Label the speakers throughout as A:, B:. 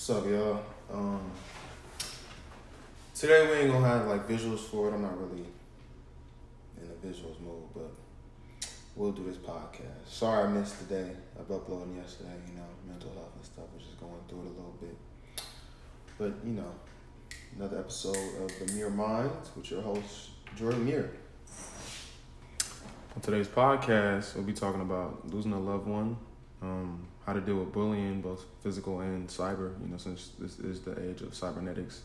A: What's up, y'all? Today we ain't gonna have like visuals for it. I'm not really in the visuals mode, but we'll do this podcast. Sorry I missed today. I've uploaded yesterday, mental health and stuff. Was just going through it a little bit. But, another episode of the Mure Minds with your host, Jordan Mure. On today's podcast, we'll be talking about losing a loved one, how to deal with bullying, both physical and cyber, since this is the age of cybernetics.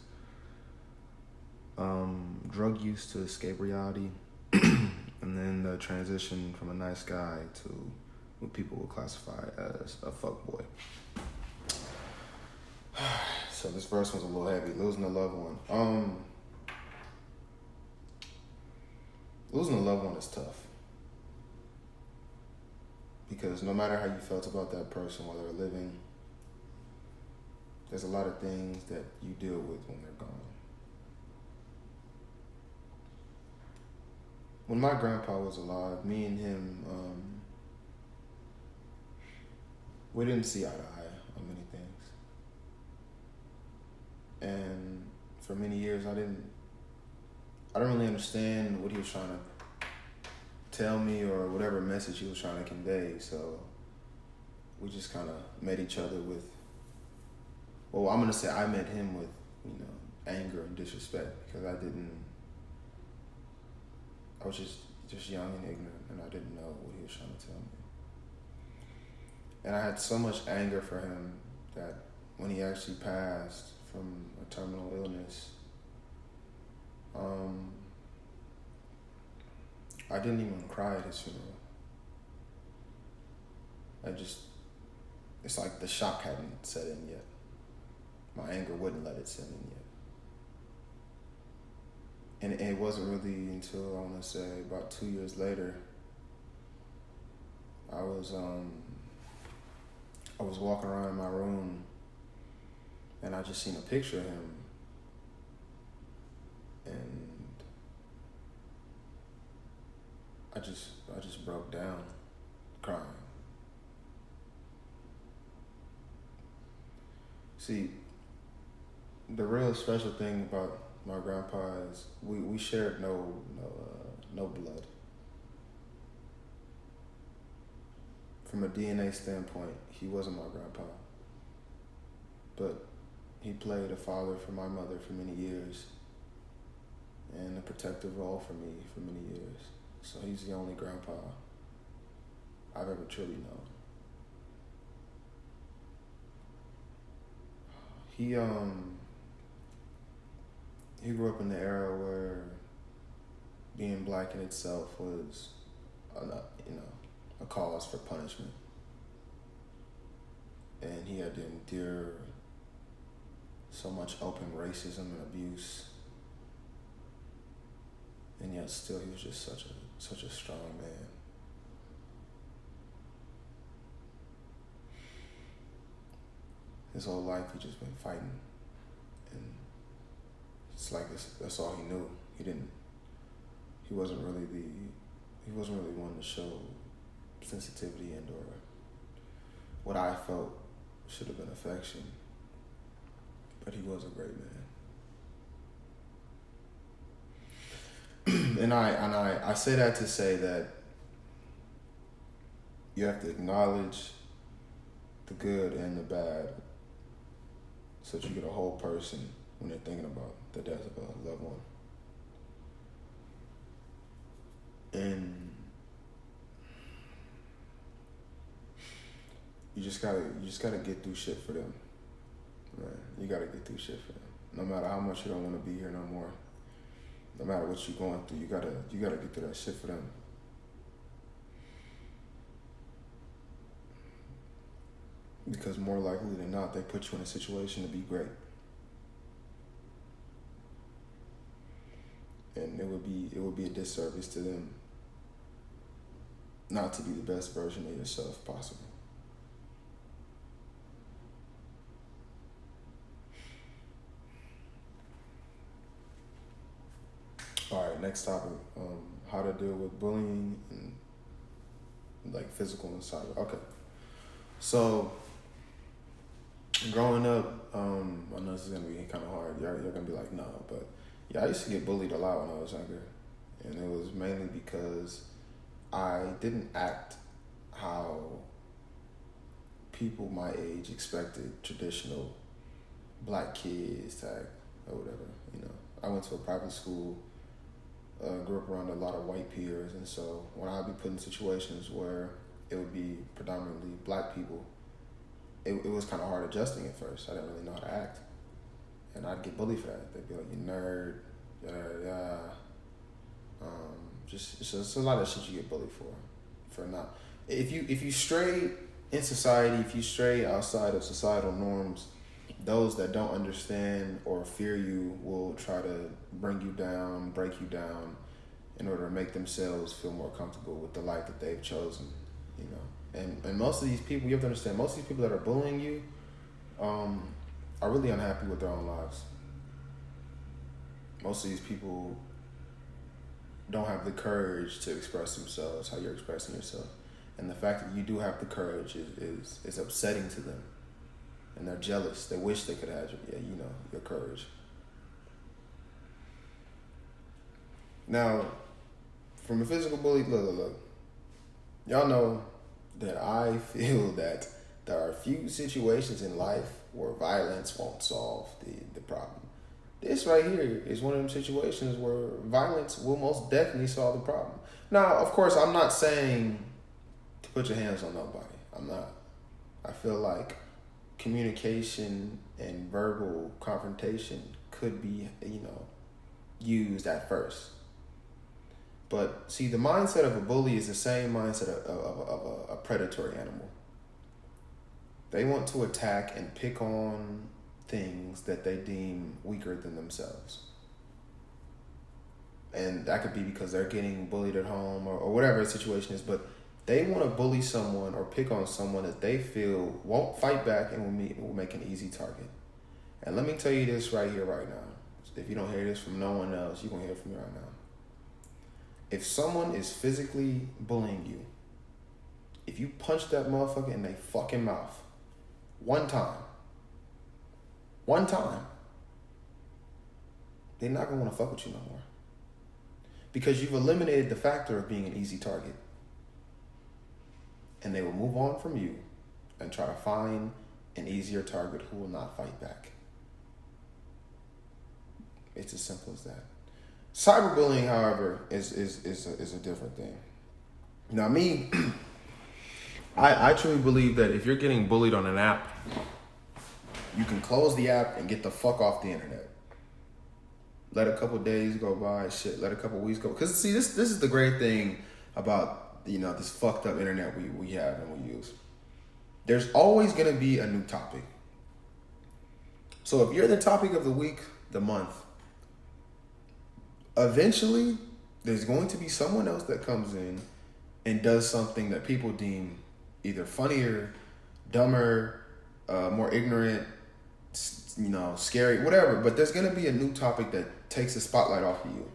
A: Drug use to escape reality, and then the transition from a nice guy to what people will classify as a fuckboy. So this first one's a little heavy. Losing a loved one. Losing a loved one is tough. Because no matter how you felt about that person while they were living, there's a lot of things that you deal with when they're gone. When my grandpa was alive, me and him, we didn't see eye to eye on many things. And for many years, I didn't really understand what he was trying to tell me or whatever message he was trying to convey. So we just kind of met each other with, I'm going to say I met him with, anger and disrespect, because I was just young and ignorant, and I didn't know what he was trying to tell me. And I had so much anger for him that when he actually passed from a terminal illness, I didn't even cry at his funeral. It's like the shock hadn't set in yet. My anger wouldn't let it set in yet. And it wasn't really until, I want to say, about 2 years later, I was walking around in my room, and I just seen a picture of him. And I just broke down, crying. See, the real special thing about my grandpa is we shared no blood. From a DNA standpoint, he wasn't my grandpa, but he played a father for my mother for many years, and a protective role for me for many years. So he's the only grandpa I've ever truly known. He grew up in the era where being black in itself was, a cause for punishment. And he had to endure so much open racism and abuse. And yet still he was just such a strong man. His whole life he just been fighting. And it's like that's all he knew. He wasn't really one to show sensitivity and or what I felt should have been affection. But he was a great man. And I say that to say that you have to acknowledge the good and the bad so that you get a whole person when they're thinking about the death of a loved one. And you just gotta get through shit for them. Right? You gotta get through shit for them. No matter how much you don't want to be here no more. No matter what you're going through, you gotta get through that shit for them. Because more likely than not, they put you in a situation to be great. And it would be a disservice to them not to be the best version of yourself possible. All right, next topic, how to deal with bullying and like physical and cyber. Okay, so Growing up, I know this is gonna be kind of hard. You're gonna be like, no, but yeah, I used to get bullied a lot when I was younger, and it was mainly because I didn't act how people my age expected traditional black kids to act or whatever. You know, I went to a private school, grew up around a lot of white peers, and so when I'd be put in situations where it would be predominantly black people, it was kind of hard adjusting at first. I didn't really know how to act, and I'd get bullied for that. They'd be like, "You nerd, yeah." Just it's a lot of shit you get bullied for not. If you stray in society, if you stray outside of societal norms, those that don't understand or fear you will try to bring you down, break you down, in order to make themselves feel more comfortable with the life that they've chosen. You know, and most of these people, you have to understand, most of these people that are bullying you, are really unhappy with their own lives. Most of these people don't have the courage to express themselves how you're expressing yourself. And the fact that you do have the courage is upsetting to them. And they're jealous. They wish they could have your courage. Now, from a physical bully, look. Y'all know that I feel that there are few situations in life where violence won't solve the problem. This right here is one of them situations where violence will most definitely solve the problem. Now, of course, I'm not saying to put your hands on nobody. I'm not. I feel like communication and verbal confrontation could be, used at first. But see, the mindset of a bully is the same mindset of a predatory animal. They want to attack and pick on things that they deem weaker than themselves. And that could be because they're getting bullied at home or whatever the situation is, but they want to bully someone or pick on someone that they feel won't fight back and will make an easy target. And let me tell you this right here, right now. If you don't hear this from no one else, you're going to hear it from me right now. If someone is physically bullying you, if you punch that motherfucker in their fucking mouth one time, they're not going to want to fuck with you no more. Because you've eliminated the factor of being an easy target. And they will move on from you and try to find an easier target who will not fight back. It's as simple as that. Cyberbullying, however, is a different thing. Now, me, I truly believe that if you're getting bullied on an app, you can close the app and get the fuck off the internet. Let a couple days go by, let a couple weeks go. Because see, this is the great thing about this fucked up internet we have and we use. There's always gonna be a new topic. So if you're the topic of the week, the month, eventually there's going to be someone else that comes in and does something that people deem either funnier, dumber, more ignorant, scary, whatever. But there's going to be a new topic that takes the spotlight off of you.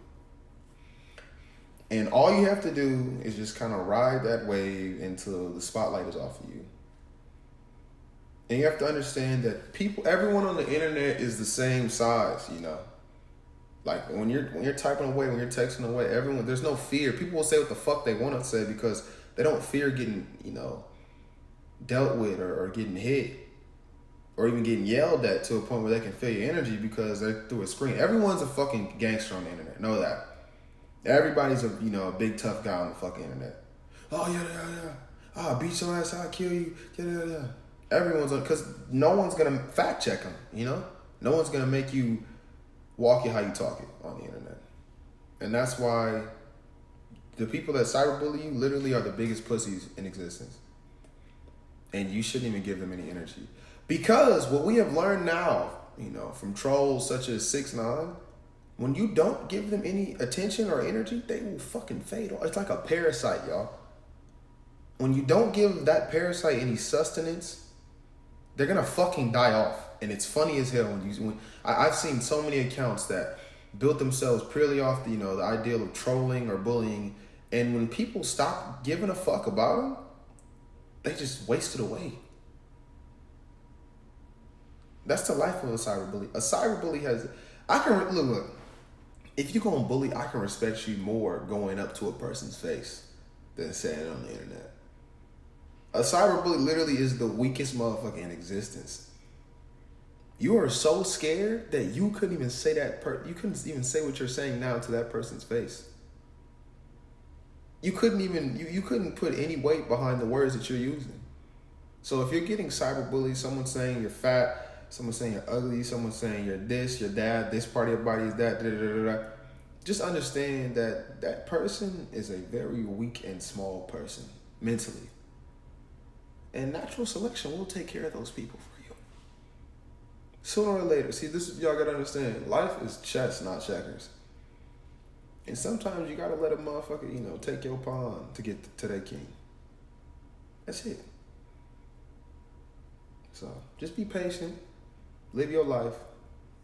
A: And all you have to do is just kind of ride that wave until the spotlight is off of you. And you have to understand that everyone on the internet is the same size, Like when you're typing away, when you're texting away, there's no fear. People will say what the fuck they want to say because they don't fear getting, dealt with or getting hit or even getting yelled at to a point where they can feel your energy because they're through a screen. Everyone's a fucking gangster on the internet. Know that. Everybody's a big tough guy on the fucking internet. Oh yeah. I'll beat your ass, I'll kill you. Yeah. Everyone's because no one's gonna fact check them. No one's gonna make you walk it how you talk it on the internet. And that's why the people that cyberbully you literally are the biggest pussies in existence. And you shouldn't even give them any energy. Because what we have learned now, from trolls such as 6ix9ine, when you don't give them any attention or energy, they will fucking fade off. It's like a parasite, y'all. When you don't give that parasite any sustenance, they're gonna fucking die off. And it's funny as hell when I've seen so many accounts that built themselves purely off the ideal of trolling or bullying, and when people stop giving a fuck about them, they just waste it away. That's the life of a cyberbully. A cyberbully has, I can, look, if you gonna bully, I can respect you more going up to a person's face than saying it on the internet. A cyberbully literally is the weakest motherfucker in existence. You are so scared that you couldn't even say you couldn't even say what you're saying now to that person's face. You couldn't even, you couldn't put any weight behind the words that you're using. So if you're getting cyberbullied, someone saying you're fat, someone saying you're ugly, someone saying you're this, your dad, this part of your body is that, da, da, da, da, just understand that that person is a very weak and small person mentally. And natural selection will take care of those people for you. Sooner or later. See, this is, y'all gotta understand, life is chess, not checkers. And sometimes you gotta let a motherfucker, take your pawn to get to their king. That's it. So just be patient, live your life,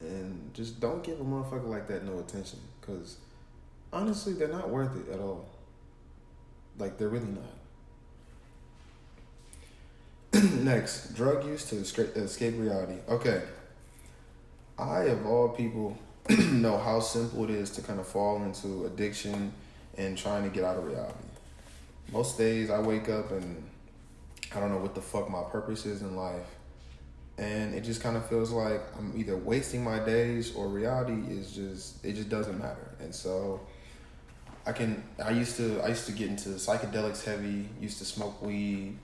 A: and just don't give a motherfucker like that no attention. Because honestly, they're not worth it at all. Like, they're really not. Next, drug use to escape reality. Okay. I, of all people, know how simple it is to kind of fall into addiction and trying to get out of reality. Most days I wake up and I don't know what the fuck my purpose is in life. And it just kind of feels like I'm either wasting my days or reality is it just doesn't matter. And so I used to get into psychedelics heavy, used to smoke weed,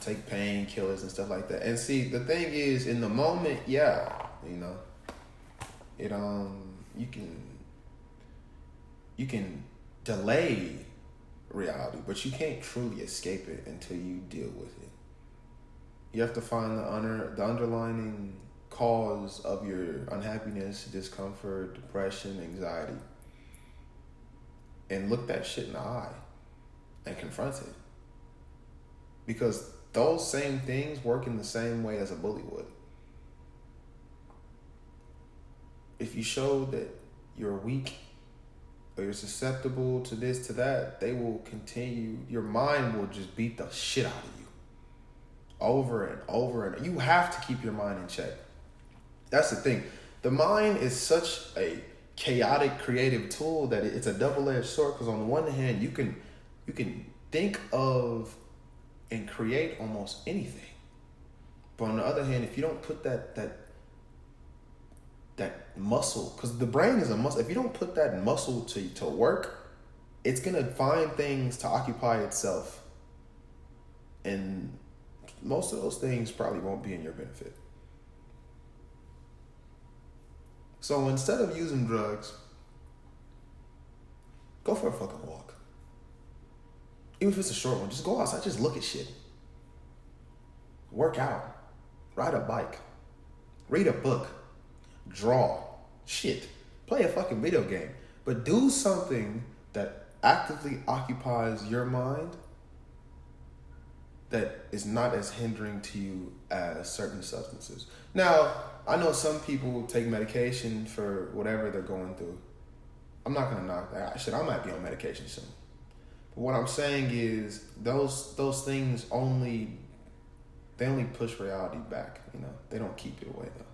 A: take painkillers and stuff like that. And see, the thing is, in the moment, you can delay reality, but you can't truly escape it until you deal with it. You have to find the underlying cause of your unhappiness, discomfort, depression, anxiety, and look that shit in the eye and confront it. Because those same things work in the same way as a bully would. If you show that you're weak or you're susceptible to this, to that, they will continue. Your mind will just beat the shit out of you over and over. And you have to keep your mind in check. That's the thing. The mind is such a chaotic, creative tool that it's a double-edged sword. Because on the one hand, you can think of and create almost anything. But on the other hand, if you don't put that muscle, because the brain is a muscle, if you don't put that muscle to work, it's going to find things to occupy itself. And most of those things probably won't be in your benefit. So instead of using drugs, go for a fucking walk. Even if it's a short one, just go outside, just look at shit. Work out, ride a bike, read a book, draw, shit, play a fucking video game. But do something that actively occupies your mind that is not as hindering to you as certain substances. Now, I know some people take medication for whatever they're going through. I'm not gonna knock that. Shit, I might be on medication soon. But what I'm saying is those things only push reality back, They don't keep it away though.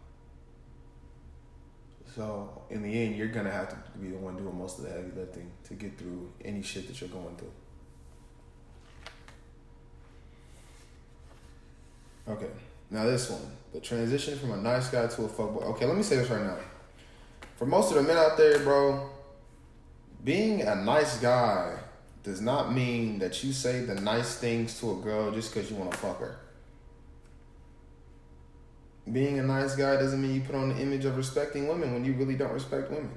A: So in the end, you're gonna have to be the one doing most of the heavy lifting to get through any shit that you're going through. Okay, now this one, the transition from a nice guy to a fuckboy. Okay, let me say this right now. For most of the men out there, bro, being a nice guy does not mean that you say the nice things to a girl just because you want to fuck her. Being a nice guy doesn't mean you put on the image of respecting women when you really don't respect women.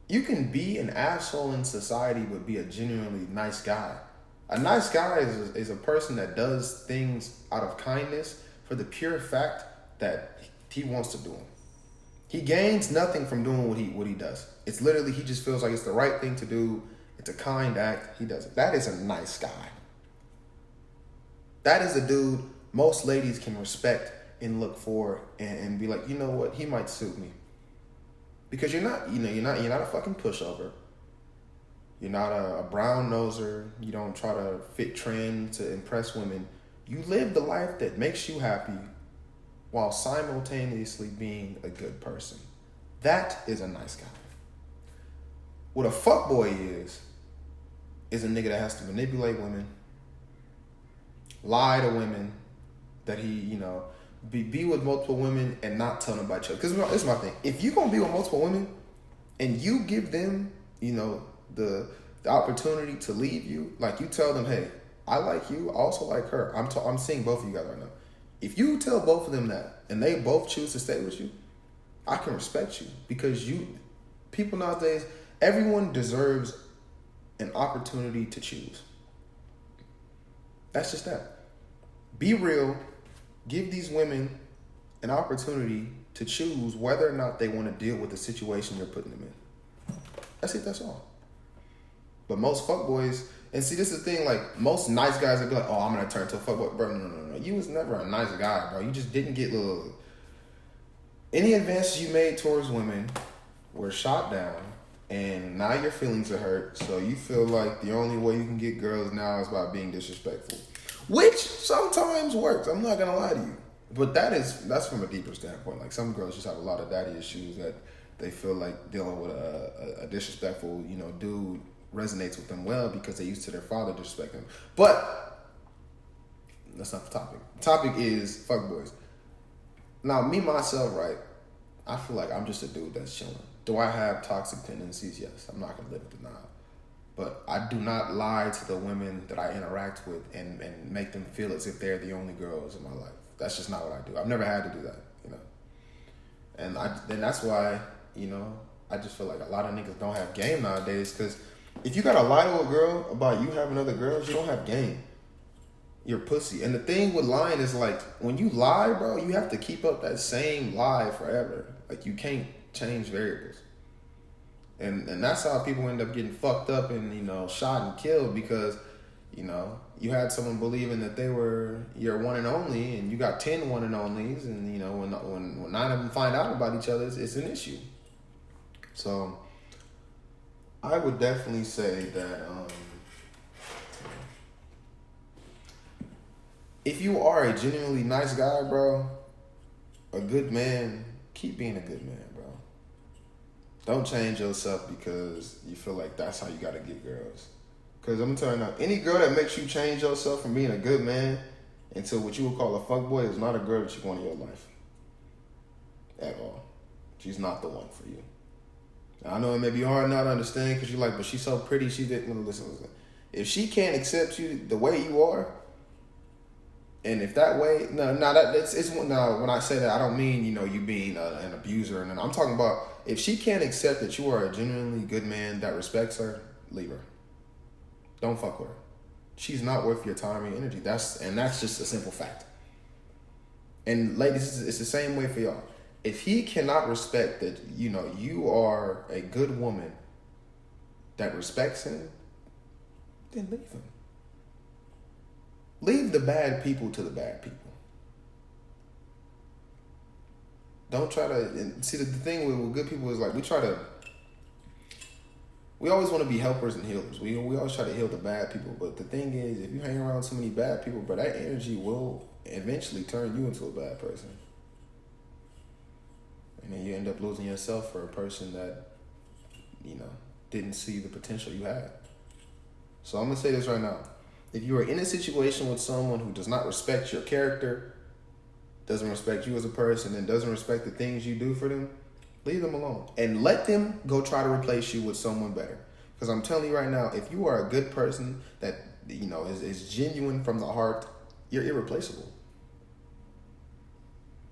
A: You can be an asshole in society but be a genuinely nice guy. A nice guy is a person that does things out of kindness for the pure fact that he wants to do them. He gains nothing from doing what he does. It's literally, he just feels like it's the right thing to do. It's a kind act. He does it. That is a nice guy. That is a dude most ladies can respect and look for and be like, you know what, he might suit me. Because you're not a fucking pushover. You're not a brown noser. You don't try to fit trends to impress women. You live the life that makes you happy while simultaneously being a good person. That is a nice guy. What a fuckboy is a nigga that has to manipulate women, lie to women, that he, be with multiple women and not tell them about you. Because it's my thing. If you're going to be with multiple women and you give them, the opportunity to leave you, like you tell them, hey, I like you, I also like her. I'm seeing both of you guys right now. If you tell both of them that and they both choose to stay with you, I can respect you, because people nowadays, everyone deserves an opportunity to choose. That's just that. Be real. Give these women an opportunity to choose whether or not they want to deal with the situation you're putting them in. That's it. That's all. But most fuckboys, and see, this is the thing, like, most nice guys would be like, oh, I'm going to turn to a fuckboy. Bro, no. You was never a nice guy, bro. You just didn't get any advances you made towards women were shot down, and now your feelings are hurt, so you feel like the only way you can get girls now is by being disrespectful. Which sometimes works. I'm not going to lie to you. But that's from a deeper standpoint. Like, some girls just have a lot of daddy issues that they feel like dealing with a disrespectful, dude resonates with them well because they're used to their father disrespecting them. But that's not the topic. The topic is fuckboys. Now, me, myself, right, I feel like I'm just a dude that's chilling. Do I have toxic tendencies? Yes. I'm not going to live with denial. But I do not lie to the women that I interact with and make them feel as if they're the only girls in my life. That's just not what I do. I've never had to do that, And that's why, I just feel like a lot of niggas don't have game nowadays, because if you gotta lie to a girl about you having other girls, you don't have game. You're pussy. And the thing with lying is, like, when you lie, bro, you have to keep up that same lie forever. Like, you can't change variables. And that's how people end up getting fucked up and, shot and killed, because, you had someone believing that they were your one and only, and you got 10 one and onlys, and, when 9 of them find out about each other, it's an issue. So I would definitely say that if you are a genuinely nice guy, bro, a good man, keep being a good man, bro. Don't change yourself because you feel like that's how you gotta get girls. Because I'm gonna tell you now, any girl that makes you change yourself from being a good man into what you would call a fuckboy is not a girl that you want in your life. At all. She's not the one for you. Now, I know it may be hard now to understand because you're like, but she's so pretty, she didn't listen. If she can't accept you the way you are, and if that way, now when I say that, I don't mean, you being an abuser. And I'm talking about if she can't accept that you are a genuinely good man that respects her, leave her. Don't fuck with her. She's not worth your time and energy. That's just a simple fact. And ladies, it's the same way for y'all. If he cannot respect that, you are a good woman that respects him, then leave him. Leave the bad people to the bad people. Don't try to... See, the thing with good people is, like, we always want to be helpers and healers. We always try to heal the bad people. But the thing is, if you hang around too many bad people, bro, that energy will eventually turn you into a bad person. And then you end up losing yourself for a person that, didn't see the potential you had. So I'm going to say this right now. If you are in a situation with someone who does not respect your character, doesn't respect you as a person, and doesn't respect the things you do for them, leave them alone. And let them go try to replace you with someone better. Because I'm telling you right now, if you are a good person that, is genuine from the heart, you're irreplaceable.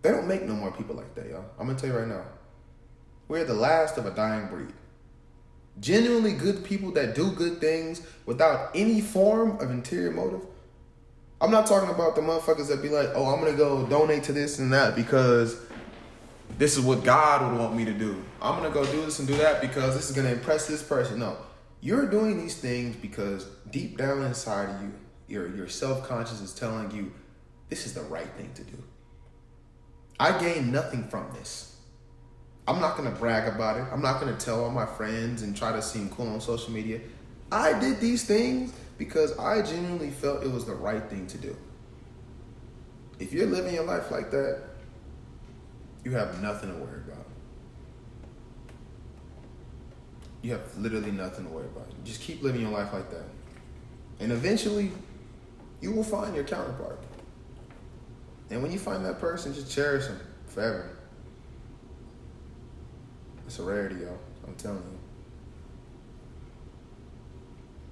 A: They don't make no more people like that, y'all. I'm going to tell you right now. We're the last of a dying breed. Genuinely good people that do good things without any form of interior motive. I'm not talking about the motherfuckers that be like, oh, I'm going to go donate to this and that because this is what God would want me to do. I'm going to go do this and do that because this is going to impress this person. No, you're doing these things because deep down inside of you, your self-conscious is telling you this is the right thing to do. I gain nothing from this. I'm not going to brag about it. I'm not going to tell all my friends and try to seem cool on social media. I did these things because I genuinely felt it was the right thing to do. If you're living your life like that, you have nothing to worry about. You have literally nothing to worry about. Just keep living your life like that. And eventually, you will find your counterpart. And when you find that person, just cherish them forever. It's a rarity, y'all. I'm telling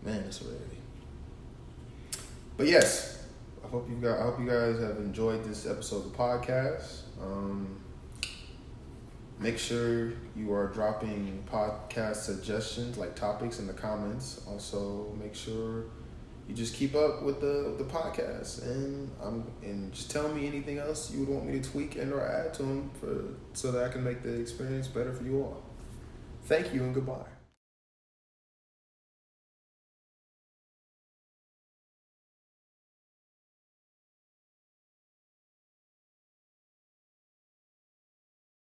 A: you. Man, it's a rarity. But yes, I hope you guys have enjoyed this episode of the podcast. Make sure you are dropping podcast suggestions, like topics, in the comments. Also, make sure you just keep up with the podcast, and just tell me anything else you would want me to tweak and or add to them so that I can make the experience better for you all. Thank you and goodbye.